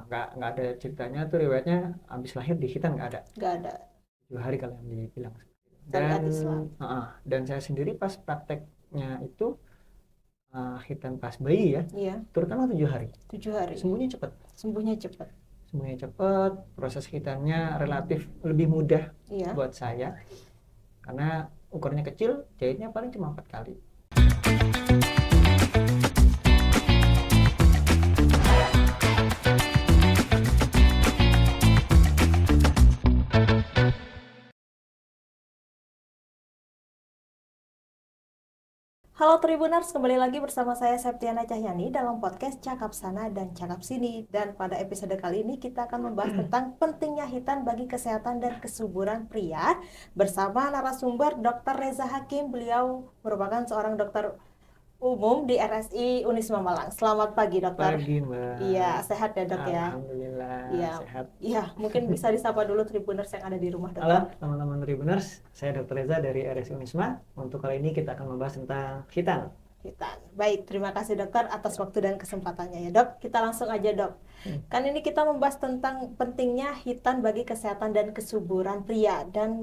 nggak ada ceritanya tuh riwayatnya habis lahir di khitan, nggak ada. Nggak ada. 7 hari kalau yang dibilang seperti itu. Syariat Dan Islam. dan saya sendiri pas prakteknya itu khitan pas bayi ya, Iya, terutama 7 hari. 7 hari. Sembuhnya cepat. Sembuhnya cepat. Semuanya cepat, proses khitannya relatif lebih mudah Iya. buat saya karena ukurannya kecil, jahitnya paling cuma 4 kali. Halo Tribuners, kembali lagi bersama saya Septiana Cahyani dalam podcast Cakap Sana dan Cakap Sini. Dan pada episode kali ini kita akan membahas tentang pentingnya khitan bagi kesehatan dan kesuburan pria bersama narasumber Dr. Reza Hakim. Beliau merupakan seorang dokter umum di RSI Unisma Malang. Selamat pagi, dokter. Pagi, Mbak. Iya, sehat ya, dok ya? Alhamdulillah, Iya. sehat. Iya, mungkin bisa disapa dulu Tribuners yang ada di rumah, dokter. Halo teman-teman Tribuners, saya Dr. Reza dari RSI Unisma. Untuk kali ini kita akan membahas tentang khitan. Khitan. Baik, terima kasih dokter atas waktu dan kesempatannya ya, dok. Kita langsung aja, dok. Kan ini kita membahas tentang pentingnya khitan bagi kesehatan dan kesuburan pria. Dan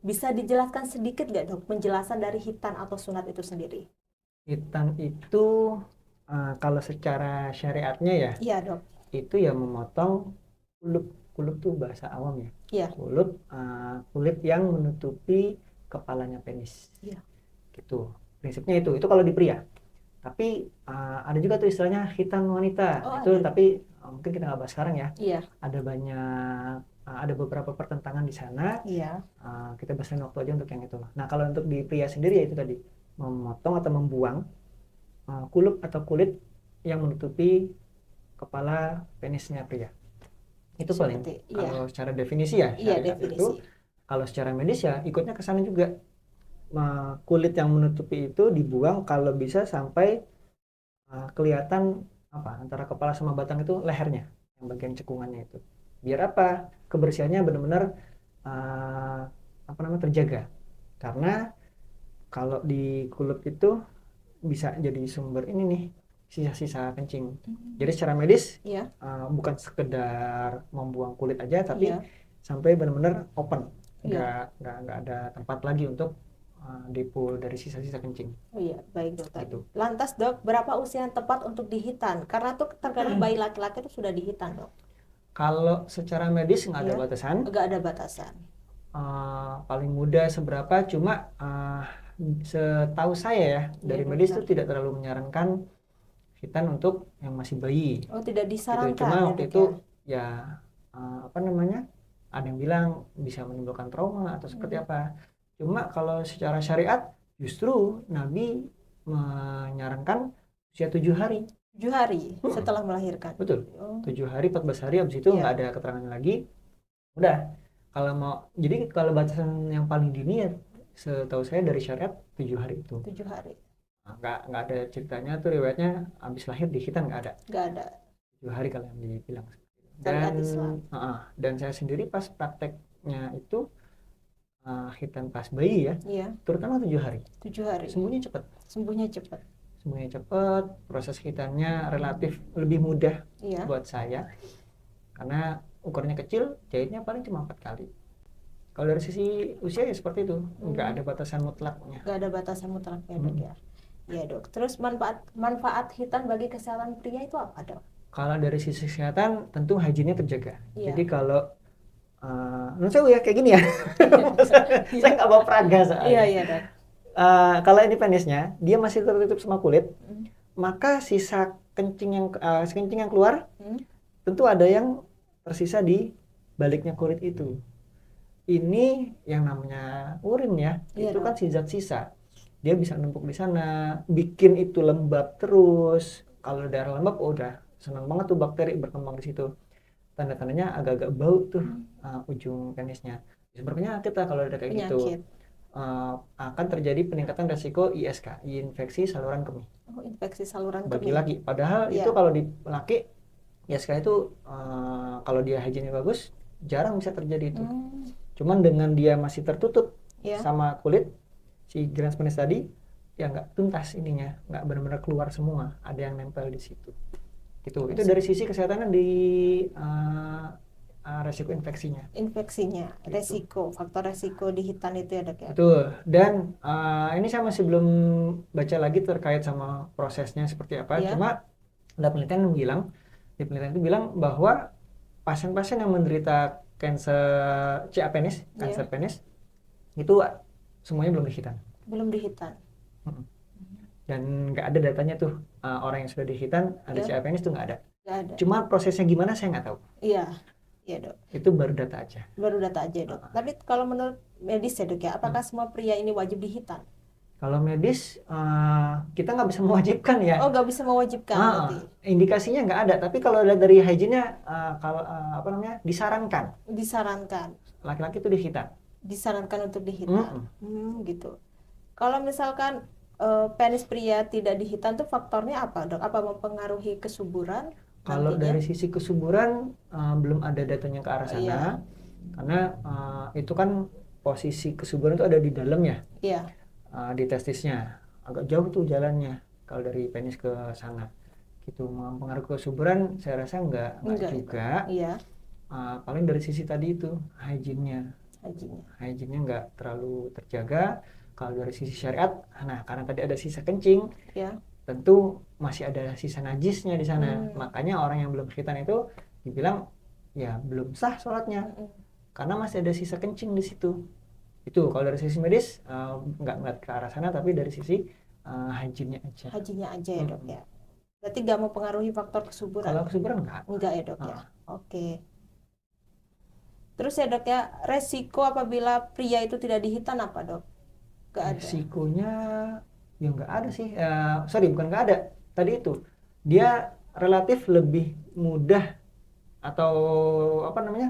bisa dijelaskan sedikit nggak, dok, penjelasan dari khitan atau sunat itu sendiri? Khitan itu kalau secara syariatnya ya, Iya, dok. itu ya memotong kulup. Kulup tuh bahasa awam ya. Iya. Kulup, kulit yang menutupi kepalanya penis. Iya. Gitu. Prinsipnya itu kalau di pria. Tapi ada juga tuh istilahnya khitan wanita. Oh, itu ada. tapi mungkin kita nggak bahas sekarang ya. Iya. Ada beberapa pertentangan di sana. Iya. Kita bahasin waktu aja untuk yang itu. Nah, kalau untuk di pria sendiri ya itu tadi, memotong atau membuang kulup atau kulit yang menutupi kepala penisnya pria. Itu paling. Kalau secara definisi ya, Iya, syariat definisi. itu. Kalau secara medis ya ikutnya ke sana juga. Kulit yang menutupi itu dibuang kalau bisa sampai kelihatan antara kepala sama batang itu lehernya, yang bagian cekungannya itu. Biar apa? Kebersihannya benar-benar terjaga. Karena kalau di kulup itu bisa jadi sumber ini nih, sisa-sisa kencing. Jadi secara medis bukan sekedar membuang kulit aja, tapi sampai benar-benar open. Nggak ada tempat lagi untuk dipul dari sisa-sisa kencing. Oh iya, baik dokter. Gitu. Lantas dok, berapa usia yang tepat untuk dihitan? Karena tuh terkadang bayi laki-laki itu sudah dihitan, dok. Kalau secara medis nggak ada batasan. Nggak ada batasan. Paling muda seberapa, cuma setahu saya ya, dari medis itu tidak terlalu menyarankan khitan untuk yang masih bayi. Oh, tidak disarankan. Gitu. Cuma waktu itu ya ada yang bilang bisa menimbulkan trauma atau seperti apa. Cuma kalau secara syariat justru Nabi menyarankan usia 7 hari. 7 hari setelah melahirkan. Betul. 7 hari, 14 hari, habis itu nggak ada keterangan lagi. Udah. Jadi kalau batasan yang paling dini ya setahu saya dari syariat 7 hari itu. 7 hari. Nggak ada ceritanya tuh riwayatnya habis lahir di khitan, nggak ada. Nggak ada. 7 hari kalau yang dibilang. Dan saya sendiri pas prakteknya itu khitan pas bayi ya, terutama 7 hari. 7 hari. Sembuhnya cepat. Sembuhnya cepat. Semuanya cepat, proses khitannya relatif lebih mudah buat saya karena ukurannya kecil, jahitnya paling cuma 4 kali. Kalau dari sisi usia ya seperti itu, nggak ada batasan mutlaknya. Nggak ada batasan mutlaknya, dok ya. Iya, dok. Terus manfaat khitan bagi kesehatan pria itu apa, dok? Kalau dari sisi kesehatan tentu hygiene-nya terjaga. Jadi kalau menurut saya ya kayak gini ya. Saya nggak bawa peraga soalnya. Iya, dok. Kalau ini penisnya dia masih tertutup sama kulit, maka sisa kencing yang keluar tentu ada yang tersisa di baliknya kulit itu. Ini yang namanya urin ya, itu kan zat sisa. Dia bisa numpuk di sana, bikin itu lembab terus. Kalau daerah lembab, udah senang banget tuh bakteri berkembang di situ. Tanda-tandanya agak-agak bau tuh ujung penisnya. Berpenyakit lah kalau ada kayak gitu. Akan terjadi peningkatan resiko ISK, infeksi saluran kemih. Oh, infeksi saluran kemih. Bagi laki. Padahal itu kalau di laki, ISK itu kalau dia hygiene bagus, jarang bisa terjadi itu. Cuman dengan dia masih tertutup sama kulit, si glans penis tadi, ya nggak tuntas ininya, nggak benar-benar keluar semua. Ada yang nempel di situ. Itu dari sisi kesehatannya di resiko infeksinya. Resiko, faktor resiko di hitan itu ya dok ya. Betul. Dan ini saya masih belum baca lagi terkait sama prosesnya seperti apa. Cuma ada penelitian yang bilang bahwa pasien-pasien yang menderita kanker CA penis, kanker penis itu semuanya belum dihitan. Belum dihitan. Dan nggak ada datanya tuh orang yang sudah dihitan ada CA penis tuh nggak ada. Cuma prosesnya gimana saya nggak tahu. Iya dok. Itu baru data aja. Dok. Tapi kalau menurut medis ya dok ya, apakah semua pria ini wajib dihitan? Kalau medis kita nggak bisa mewajibkan ya. Oh nggak bisa mewajibkan berarti. Indikasinya nggak ada. Tapi kalau dari hygiene-nya kalau disarankan. Laki-laki itu dihitan. Disarankan untuk dihitan. Gitu. Kalau misalkan penis pria tidak dihitan tuh faktornya apa dok? Apa mempengaruhi kesuburan? Kalau dari sisi kesuburan belum ada datanya ke arah sana, karena itu kan posisi kesuburan itu ada di dalam ya, di testisnya, agak jauh tuh jalannya kalau dari penis ke sana. Gitu mempengaruhi kesuburan, saya rasa enggak juga. Paling dari sisi tadi itu hygiene-nya enggak terlalu terjaga. Kalau dari sisi syariat, nah karena tadi ada sisa kencing. Tentu masih ada sisa najisnya di sana. Makanya orang yang belum khitan itu dibilang ya belum sah sholatnya. Karena masih ada sisa kencing di situ. Itu kalau dari sisi medis nggak ke arah sana, tapi dari sisi hygiene-nya aja. Hygiene-nya aja ya dok ya. Berarti nggak mempengaruhi faktor kesuburan? Kalau kesuburan enggak ya dok ya. Oke. Terus ya dok ya, resiko apabila pria itu tidak dihitan apa dok? Nggak ada. Resikonya ya nggak ada sih, bukan nggak ada, tadi itu dia relatif lebih mudah atau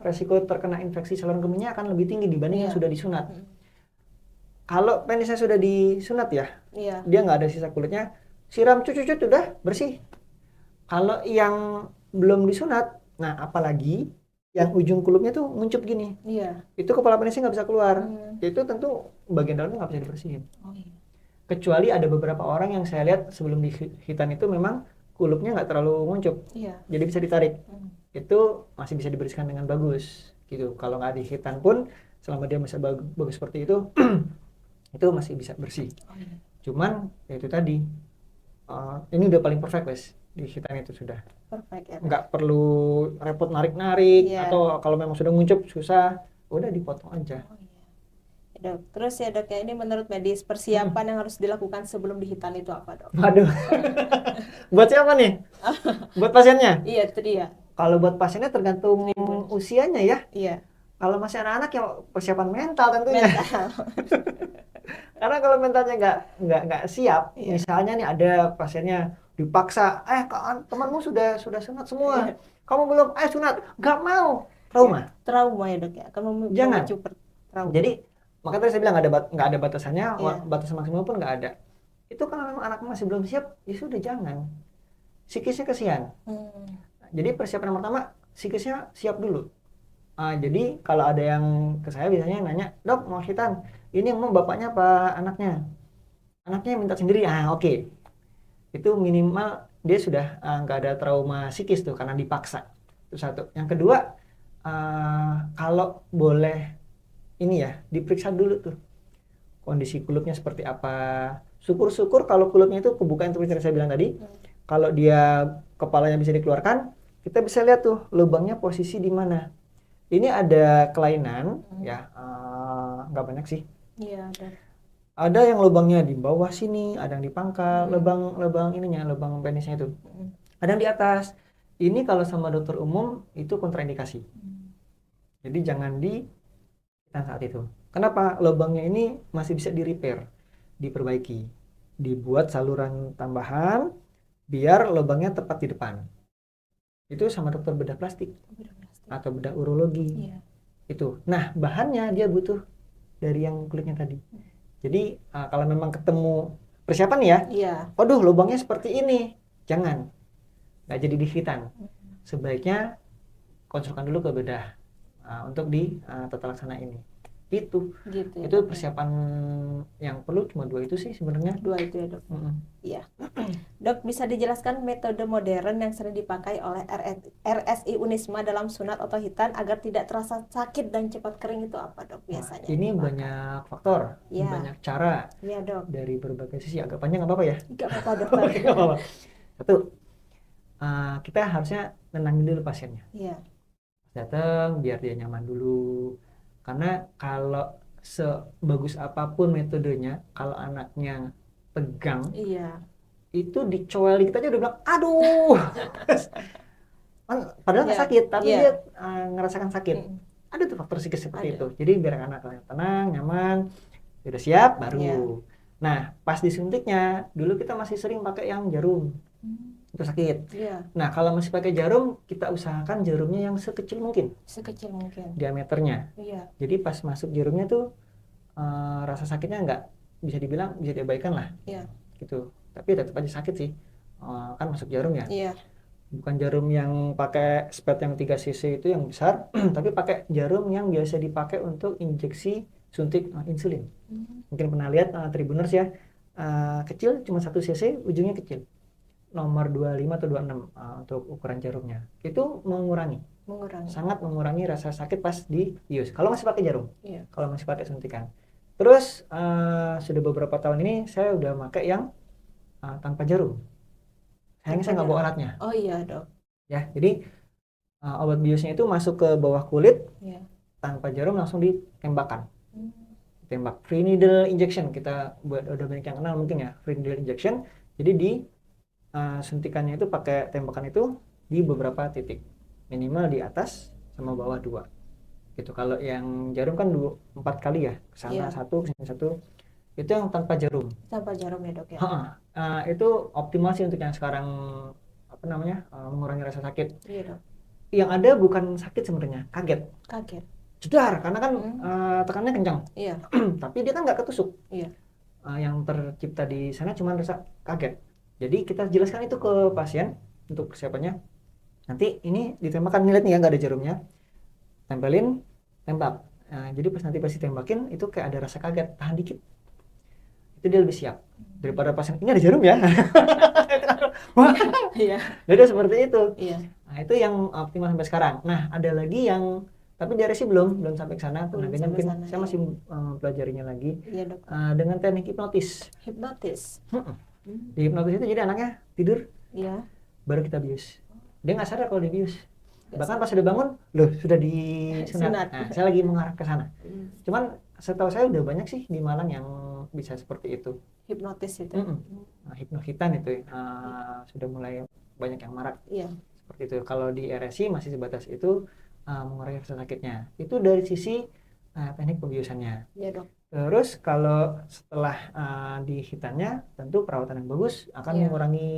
resiko terkena infeksi saluran kemihnya akan lebih tinggi dibanding yang sudah disunat. Kalau penisnya sudah disunat ya, dia nggak ada sisa kulitnya, siram cucut udah bersih. Kalau yang belum disunat, nah apalagi yang ujung kulupnya tuh nguncup gini, itu kepala penisnya nggak bisa keluar, itu tentu bagian dalamnya nggak bisa dibersihin. Kecuali ada beberapa orang yang saya lihat sebelum dihitan itu memang kulupnya nggak terlalu nguncup, jadi bisa ditarik. Itu masih bisa dibersihkan dengan bagus gitu. Kalau nggak dihitan pun selama dia masih bagus seperti itu itu masih bisa bersih. Cuman ya itu tadi ini udah paling perfect guys, dihitan itu sudah perfect, nggak perlu repot narik-narik atau kalau memang sudah nguncup susah, udah dipotong aja. Dok, terus ya dok ya, ini menurut medis persiapan yang harus dilakukan sebelum dihitan itu apa dok? Waduh, buat siapa nih? Buat pasiennya? Iya itu dia. Kalau buat pasiennya tergantung usianya ya. Kalau masih anak-anak ya persiapan mental tentunya. Karena kalau mentalnya nggak siap, misalnya nih ada pasiennya dipaksa, temanmu sudah sunat semua, kamu belum, sunat, nggak mau, trauma ya dok ya, jangan. Jadi maka tadi saya bilang nggak ada batasannya, batasan maksimal pun nggak ada. Itu kalau memang anaknya masih belum siap, ya sudah jangan. Psikisnya kesian. Jadi persiapan yang pertama, psikisnya siap dulu. Jadi kalau ada yang ke saya biasanya nanya, dok mau khitan, ini yang mau bapaknya apa anaknya? Anaknya minta sendiri, oke. Itu minimal dia sudah nggak ada trauma psikis tuh karena dipaksa. Itu satu. Yang kedua, kalau boleh ini ya, diperiksa dulu tuh kondisi kulupnya seperti apa. Syukur-syukur kalau kulupnya itu kebuka yang saya bilang tadi. Kalau dia kepalanya bisa dikeluarkan, kita bisa lihat tuh lubangnya posisi di mana. Ini ada kelainan ya, nggak banyak sih. Ada yang lubangnya di bawah sini, ada yang di pangkal, lubang ininya, lubang penisnya itu. Ada yang di atas. Ini kalau sama dokter umum itu kontraindikasi. Jadi jangan saat itu. Kenapa? Lubangnya ini masih bisa di-repair, diperbaiki, dibuat saluran tambahan biar lubangnya tepat di depan. Itu sama dokter bedah plastik atau bedah urologi. Itu. Nah, bahannya dia butuh dari yang kulitnya tadi. Jadi kalau memang ketemu persiapan ya, waduh lubangnya seperti ini, jangan, nggak jadi dihitan. Sebaiknya konsulkan dulu ke bedah untuk di tata laksana ini. Gitu. Gitu ya, Itu Dok, ya. persiapan yang perlu cuma 2 itu sih sebenarnya. 2 itu ya, Dok. Mm-mm. Iya. Dok, bisa dijelaskan metode modern yang sering dipakai oleh RSI Unisma dalam sunat atau hitan agar tidak terasa sakit dan cepat kering itu apa, Dok, Wah, biasanya ini dipakai? banyak faktor, Ya. banyak cara Iya, Dok. dari berbagai sisi. Agak panjang nggak apa-apa ya? Nggak apa-apa, dokter. Nggak apa-apa. Satu, kita harusnya nenangin dulu pasiennya. Iya. Datang biar dia nyaman dulu. Karena kalau sebagus apapun metodenya, kalau anaknya tegang, Iya. itu dicowel dikit aja udah bilang, aduh. Padahal nggak Iya. sakit, tapi Iya. dia ngerasakan sakit. Mm. Ada tuh faktor psikis seperti Ada. itu. Jadi biar anak tenang, nyaman, udah siap, baru. Iya. Nah, pas disuntiknya, dulu kita masih sering pakai yang jarum. Itu sakit. Iya. Nah, kalau masih pakai jarum, kita usahakan jarumnya yang sekecil mungkin Sekecil mungkin. diameternya. Iya. Jadi pas masuk jarumnya tuh rasa sakitnya nggak bisa dibilang bisa diabaikan lah. Iya. Gitu. Tapi tetap aja sakit sih. Kan masuk jarum ya. Iya. Bukan jarum yang pakai spet yang 3 cc itu yang besar, tapi pakai jarum yang biasa dipakai untuk injeksi suntik insulin. Mungkin pernah lihat Tribuners ya, kecil cuma 1 cc, ujungnya kecil. Nomor 25 atau 26 untuk ukuran jarumnya. Itu mengurangi, sangat mengurangi rasa sakit pas dibius. Kalau masih pakai jarum, Iya. kalau masih pakai suntikan. Terus sudah beberapa tahun ini saya udah pakai yang tanpa jarum. Sayangnya saya nggak bawa alatnya. Oh iya, Dok. Ya, jadi obat biusnya itu masuk ke bawah kulit Iya. tanpa jarum, langsung ditembakkan. Tembak free needle injection, kita buat udah banyak yang kenal mungkin ya, free needle injection. Jadi di suntikannya itu pakai tembakan itu di beberapa titik, minimal di atas sama bawah 2 gitu. Kalau yang jarum kan 4 kali ya, kesana Iya. 1 kesini 1. Itu yang tanpa jarum. Tanpa jarum ya, Dok ya. Itu optimal sih untuk yang sekarang mengurangi rasa sakit. Iya, Dok. Yang ada bukan sakit sebenarnya, kaget, jedar, karena kan tekanannya kencang. Iya. Tapi dia kan nggak ketusuk. Iya. Yang tercipta di sana cuma rasa kaget. Jadi kita jelaskan itu ke pasien untuk persiapannya. Nanti ini ditembakkan, lihat nih ya, nggak ada jarumnya, tempelin, tembak. Jadi pas ditembakin itu kayak ada rasa kaget, tahan dikit, itu dia lebih siap daripada pasien ini ada jarum ya. Iya. Jadi seperti itu. Iya. Nah, itu yang optimal sampai sekarang. Nah, ada lagi yang tapi di RSI belum sampai ke sana. Tenaganya mungkin sana, saya masih pelajarinya lagi. Iya, Dok. Dengan teknik hipnotis. Hipnotis. Di hipnotis itu jadi anaknya tidur, Iya. baru kita bius. Dia nggak sadar kalau dibius. Bahkan pas sudah bangun, loh sudah disunat. Sunat. Nah, saya lagi mengarah ke sana. Cuman setahu saya udah banyak sih di Malang yang bisa seperti itu. Hipnotis itu. Hipnohitan itu sudah mulai banyak yang marak. Iya. Seperti itu. Kalau di RSI masih sebatas itu, mengurangi rasa sakitnya. Itu dari sisi teknik pembiusannya. Iya, Dok. Terus kalau setelah di hitannya, tentu perawatan yang bagus akan Iya. mengurangi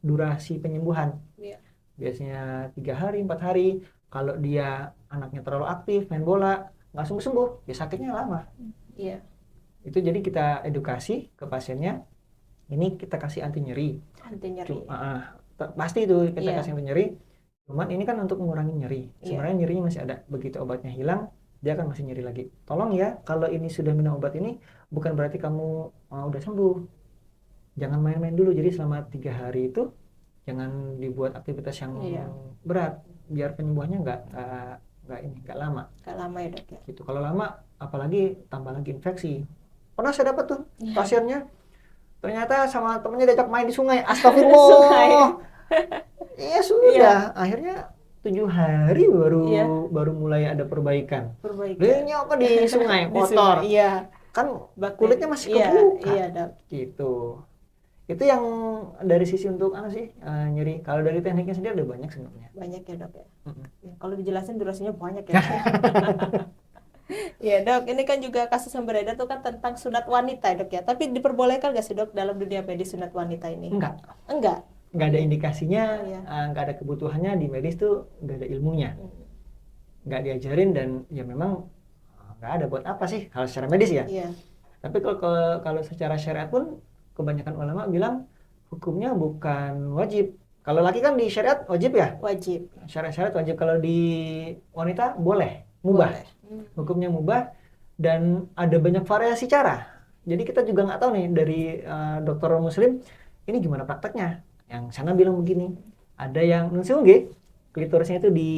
durasi penyembuhan. Iya. Biasanya 3 hari, 4 hari. Kalau dia anaknya terlalu aktif, main bola, nggak sembuh-sembuh, ya sakitnya lama. Iya. Itu jadi kita edukasi ke pasiennya, ini kita kasih anti nyeri. Anti nyeri. Pasti itu kita Iya. kasih anti nyeri. Cuman ini kan untuk mengurangi nyeri. Iya. Sebenarnya nyerinya masih ada. Begitu obatnya hilang, dia akan masih nyeri lagi. Tolong ya, kalau ini sudah minum obat ini, bukan berarti kamu udah sembuh. Jangan main-main dulu. Jadi selama 3 hari itu jangan dibuat aktivitas yang berat, biar penyembuhannya nggak lama. Nggak lama ya, Dok ya. Gitu. Kalau lama, apalagi tambah lagi infeksi. Pernah saya dapat tuh pasiennya, ternyata sama temennya diajak main di sungai. Astagfirullah. Sungai. Iya sudah. Akhirnya 7 hari baru mulai ada perbaikan. Dia apa di sungai kotor. Iya. Kan kulitnya masih kebuka. Iya, Dok. Gitu. Itu yang dari sisi untuk nyeri. Kalau dari tekniknya sendiri ada banyak sebenarnya. Banyak ya, Dok ya. Ya, kalau dijelasin durasinya banyak ya. Ya, Dok, ini kan juga kasus yang beredar tuh kan tentang sunat wanita, Dok ya. Tapi diperbolehkan nggak sih, Dok, dalam dunia medis sunat wanita ini? Enggak. Nggak ada indikasinya, Iya. nggak ada kebutuhannya di medis tuh, nggak ada ilmunya, nggak diajarin, dan ya memang nggak ada buat apa sih kalau secara medis ya. Iya. Tapi kalau secara syariat pun kebanyakan ulama bilang hukumnya bukan wajib. Kalau laki kan di syariat wajib ya? Wajib. Syariat wajib. Kalau di wanita boleh. mubah. Boleh. Hukumnya mubah dan ada banyak variasi cara. Jadi kita juga nggak tahu nih dari dokter muslim ini gimana prakteknya. Yang sana bilang begini, ada yang nunsiungge, klitorisnya itu di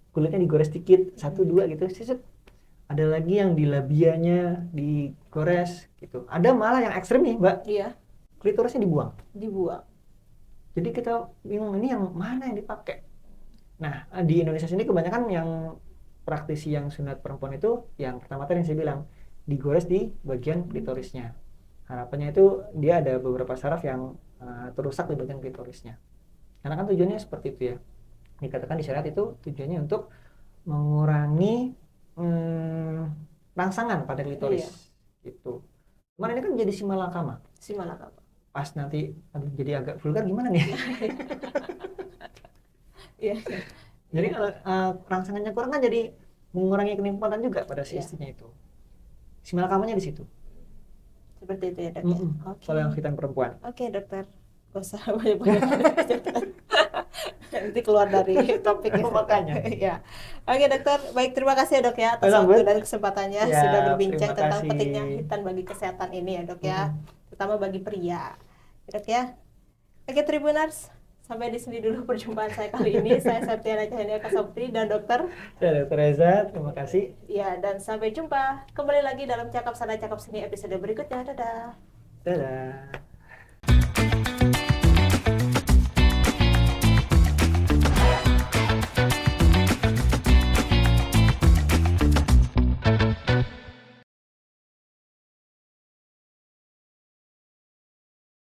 kulitnya digores dikit, 1-2 gitu, siset. Ada lagi yang di labianya digores gitu. Ada malah yang ekstrim nih, Mbak. Iya. Klitorisnya dibuang. Jadi kita bingung ini yang mana yang dipakai. Nah, di Indonesia sini kebanyakan yang praktisi yang sunat perempuan itu yang pertama tadi yang saya bilang digores di bagian klitorisnya. Harapannya itu dia ada beberapa saraf yang terusak di bagian klitorisnya. Karena kan tujuannya seperti itu ya. Dikatakan di syariat itu tujuannya untuk mengurangi rangsangan pada klitoris. Gitu. Cuman ini kan jadi simalakama. Pas nanti jadi agak vulgar gimana nih? Iya. Jadi kalau rangsangannya kurang kan jadi mengurangi kenikmatan juga pada si istrinya itu. Simalakamannya di situ. Seperti itu ya, Dok. Okay. Kalau yang khitan perempuan. Oke, dokter. Gak usah banyak-banyak. Nanti keluar dari topik makanya. Ya. Oke, dokter. Baik, terima kasih ya, Dok ya atas waktu dan kesempatannya sudah berbincang tentang pentingnya khitan bagi kesehatan ini ya, Dok ya. Terutama bagi pria. Ya, Dok ya. Oke, Tribuners. Sampai di sini dulu perjumpaan saya kali ini. Saya Septiana Cahyani Akasaputri dan dokter. Saya Dr. Reza, terima kasih. Ya, dan sampai jumpa kembali lagi dalam Cakap Sana Cakap Sini episode berikutnya. Dadah. Dadah.